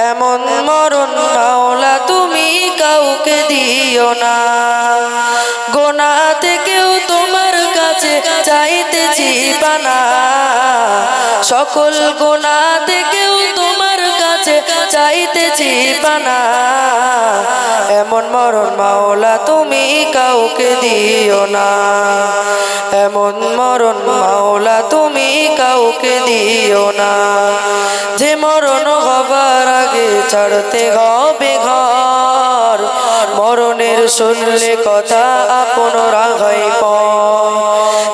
এমন মরণ মাওলা তুমি কাউকে দিও না। গোনা থেকেও তোমার কাছে চাইতেছি পানা, সকল গোনা থেকেও তোমার কাছে চাইতেছি পানা। এমন মরণ মাওলা তুমি কাউকে দিও না। এমন মরণ মাওলা তুমি কাউকে দিও না। যে মরণ হবার আগে ছাড়তে হবে ঘর, মরণের শুনলে কথা আপন রাগাই পর।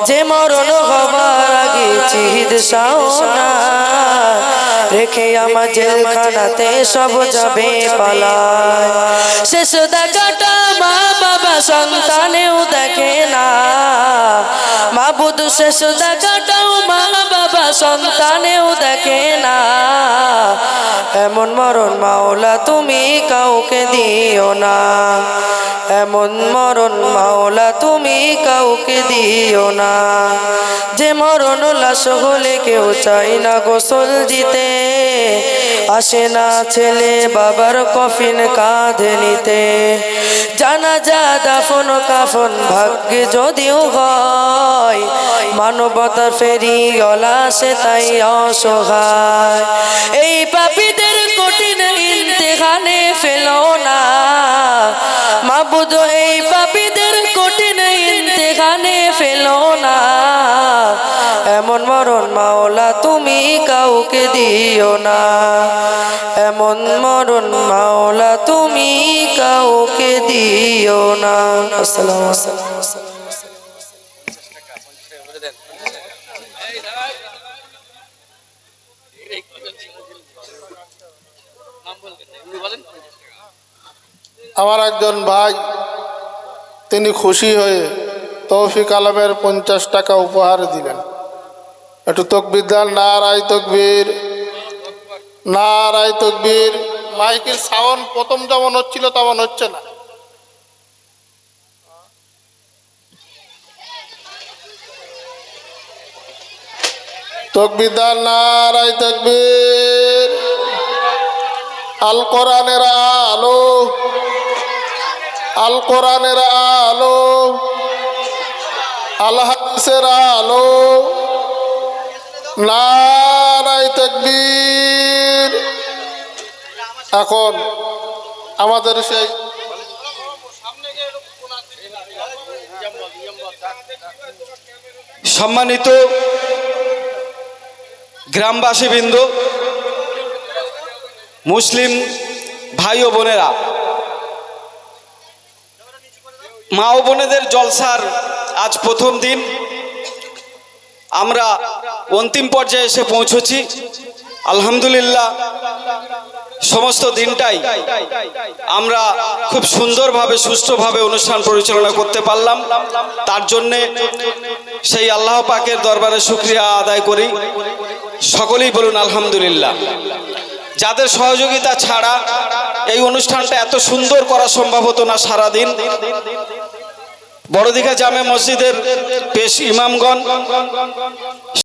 যে মরণ হবার আগে চিহিদ সাওনা, রেখে আমার জেলখানাতে সব যাবে পালায়। শেষ দেখাটা মা বাবা সন্তানেও দেখে না, মাবুদ শেষ দেখাটাও মা বাবা সন্তানেও দেখে না। এমন মরণ মাওলা তুমি কাউকে দিও না। এমন মরণ মাওলা তুমি কাউকে দিও না। যে মরণ লাশ হলে কেউ চাই না গোসল দিতে, আসে না ছেলে বাবার কফিন কাঁধে নিতে। জানাজা দাফন কাফন ভাগ্যে যদিও হয়, মানবতার ফেরিওয়ালা সে তাই অসহায়। এই পাপীদের কঠিন ইমতিহানে ফেলো না মাবুদ, এই পাপীদের কঠিন ইমতিহানে ফেলো না। এমন মরণ মাওলা তুমি কাউকে দিও না। এমন মরণ মাওলা তুমি কাউকে দিও না। আসসালামু আলাইকুম। আমার একজন ভাই, তিনি খুশি হয়ে তৌফিক আলমের 50 টাকা উপহার দিলেন। একটু তকবীর দেন, নারায়ে তকবীর, নারায়ে তকবীর। মাইকের সাউন্ড প্রথম যেমন হচ্ছিল তেমন হচ্ছে না। তকবীর দেন, নারায়ে তকবীর। আল কোরআনের আলো, আল কোরআনের আলো, আল হাদিসের আলো, নারায়ে তাকবীর। এখন আমাদের সেই সম্মানিত গ্রামবাসীবৃন্দ, মুসলিম ভাই ও বোনেরা, মা ও বোনেদের জলসার আজ প্রথম দিন। আমরা অন্তিম পর্যায়ে এসে পৌঁছেছি। আলহামদুলিল্লাহ, সমস্ত দিনটাই আমরা খুব সুন্দরভাবে সুষ্ঠুভাবে অনুষ্ঠান পরিচালনা করতে পারলাম। তার জন্যে সেই আল্লাহ পাকের দরবারে শুকরিয়া আদায় করি। সকলেই বলুন আলহামদুলিল্লাহ। যাদের সহযোগিতা ছাড়া এই অনুষ্ঠানটা এত সুন্দর করা সম্ভব হতো না। সারাদিন বড়দিঘা জামে মসজিদের পেশ ইমামগণ